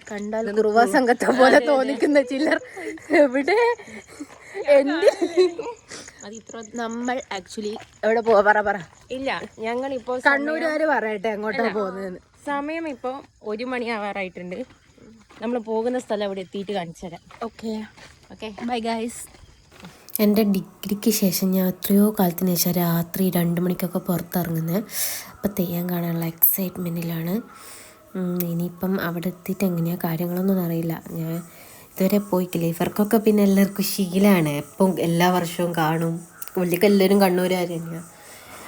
കണ്ടാൽ കുറുവാ സംഘത്തെ പോലെ തോന്നിക്കുന്ന ചിലർ എവിടെ നമ്മൾ ആക്ച്വലി എവിടെ പോവാ പറ ഇല്ല ഞങ്ങളിപ്പോ കണ്ണൂരുകാര് പറയട്ടെ എങ്ങോട്ടാ പോകുന്നതെന്ന്. സമയം ഇപ്പൊ 1 മണി ആവാറായിട്ടുണ്ട്. നമ്മൾ പോകുന്ന സ്ഥലം അവിടെ എത്തിയിട്ട് കാണിച്ചു തരാം. Okay bye guys. എൻ്റെ ഡിഗ്രിക്ക് ശേഷം ഞാൻ എത്രയോ കാലത്തിന് ശേഷം രാത്രി 2 മണിക്കൊക്കെ പുറത്തിറങ്ങുന്നത്. അപ്പോൾ തെയ്യം കാണാനുള്ള എക്സൈറ്റ്മെൻറ്റിലാണ്. ഇനിയിപ്പം അവിടെ എത്തിയിട്ട് എങ്ങനെയാണ് കാര്യങ്ങളൊന്നും അറിയില്ല. ഞാൻ ഇതുവരെ പോയിക്കില്ല. ഇവർക്കൊക്കെ പിന്നെ എല്ലാവർക്കും ശീലമാണ്. എപ്പം എല്ലാ വർഷവും കാണും. പുള്ളിക്ക് എല്ലാവരും കണ്ണൂരുകാർ തന്നെയാണ്.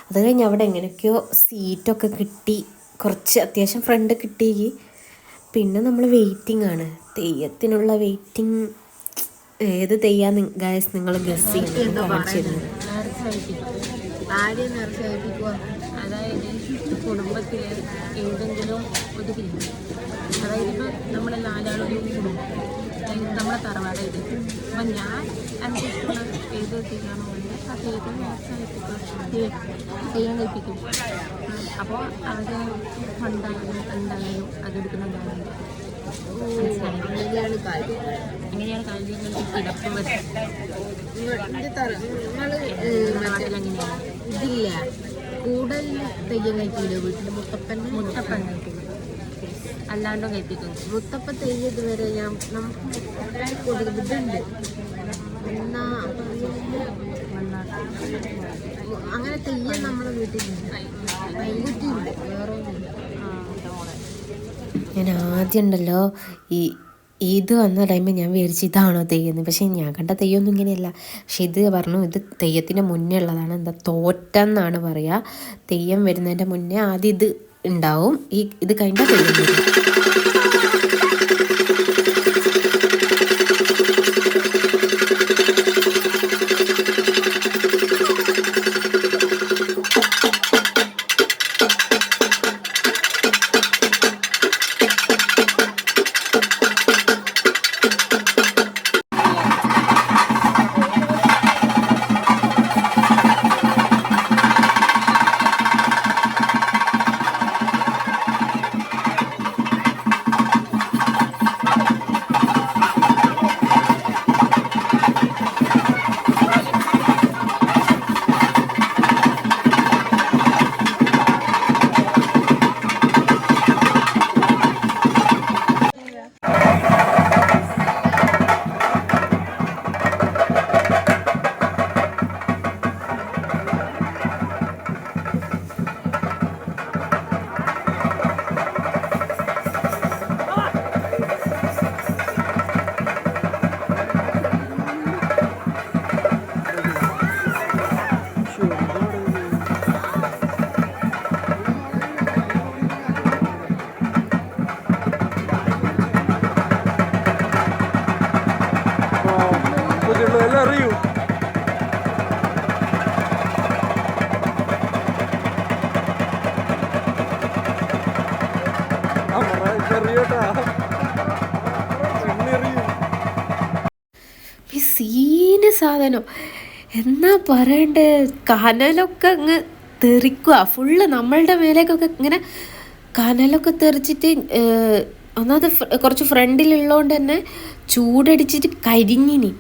അത് കഴിഞ്ഞ് അവിടെ എങ്ങനെയൊക്കെയോ സീറ്റൊക്കെ കിട്ടി, കുറച്ച് അത്യാവശ്യം ഫ്രണ്ട് കിട്ടിയെങ്കിൽ പിന്നെ നമ്മൾ വെയിറ്റിംഗ് ആണ്. തെയ്യത്തിനുള്ള വെയിറ്റിംഗ്. ഏത് തെയ്യാന്ന് ഗൈസ് നിങ്ങൾ ഗസ് ചെയ്യുന്നത് കാണിച്ചിരുന്നത്. അതായത് കുടുംബത്തിലെ ഏതെങ്കിലും ഒരു തെയ്യം, അതായത് ഇപ്പം നമ്മളെ 4 ആളൊരു കുടുംബം, നമ്മളെ തറവാടായിട്ട്. അപ്പം ഞാൻ അനുസരിച്ചുള്ള ഏത് തെയ്യാണോ ആ തെയ്യം കഴിപ്പിക്കും. അപ്പോൾ അത് ഫണ്ടായാലും എന്തായാലും അതെടുക്കുന്നുണ്ടാകും. അങ്ങനെയാണ് കാര്യം. എങ്ങനെയാണ് കാര്യങ്ങൾക്ക് കിടപ്പ് നാട്ടിലെങ്ങനെയാണ് ഇതില്ല. കൂടുതൽ തെയ്യം കഴിക്കില്ല വീട്ടിൽ. മുത്തപ്പൻ കഴിക്കും, അല്ലാണ്ടും കഴിപ്പിക്കും. മുത്തപ്പൻ തെയ്യം ഇതുവരെ നമുക്ക് ഇതുണ്ട്. എന്നാ അങ്ങനെ തെയ്യം നമ്മളെ വീട്ടിലുണ്ട്. കൈകുറ്റിയുണ്ട്, വേറെ ഒന്നുമില്ല. ഞാൻ ആദ്യം ഉണ്ടല്ലോ ഇത് വന്ന ടൈമിൽ ഞാൻ വിചാരിച്ചു ഇതാണോ തെയ്യം. പക്ഷേ ഞാൻ കണ്ട തെയ്യമൊന്നും ഇങ്ങനെയല്ല. പക്ഷെ ഇത് പറഞ്ഞു ഇത് തെയ്യത്തിന് മുന്നേ ഉള്ളതാണ്. എന്താ തോറ്റെന്നാണ് പറയുക. തെയ്യം വരുന്നതിൻ്റെ മുന്നേ ആദ്യം ഇത് ഉണ്ടാവും. ഇത് കഴിഞ്ഞാൽ തെയ്യം വരും. സീന് സാധനം എന്നാ പറയണ്ടേ. കനലൊക്കെ അങ്ങ് തെറിക്കുക ഫുള്ള് നമ്മളുടെ മേലേക്കൊക്കെ. ഇങ്ങനെ കനലൊക്കെ തെറിച്ചിട്ട് ഒന്നാമത് കുറച്ച് ഫ്രണ്ടിലുള്ളതുകൊണ്ട് തന്നെ ചൂടടിച്ചിട്ട് കരിഞ്ഞിനി.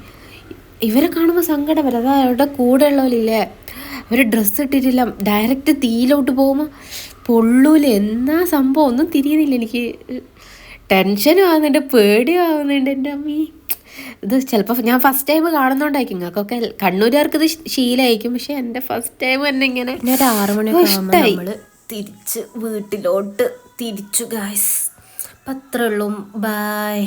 ഇവരെ കാണുമ്പോൾ സങ്കടം വരും. അതാ അവരുടെ കൂടെ ഉള്ളവരില്ലേ, അവർ ഡ്രസ്സ് ഇട്ടിട്ടില്ല, ഡയറക്റ്റ് തീയിലോട്ട് പോകുമ്പോൾ പൊള്ളൂല്. എന്നാ സംഭവം ഒന്നും തിരിയുന്നില്ല. എനിക്ക് ടെൻഷനും ആവുന്നുണ്ട്, പേടിയും ആവുന്നുണ്ട്. എൻ്റെ അമ്മീ ഇത് ചിലപ്പോൾ ഞാൻ ഫസ്റ്റ് ടൈം കാണുന്നോണ്ടായിരിക്കും. നിങ്ങൾക്കൊക്കെ കണ്ണൂരുകാർക്ക് ഇത് ശീലമായിരിക്കും. പക്ഷെ എൻ്റെ ഫസ്റ്റ് ടൈം തന്നെ ഇങ്ങനെ 6 മണിയൊക്കെ നമ്മൾ തിരിച്ച് വീട്ടിലോട്ട് തിരിച്ചു ഗായ്സ്. അപ്പം അത്രേ ഉള്ളൂ. ബൈ.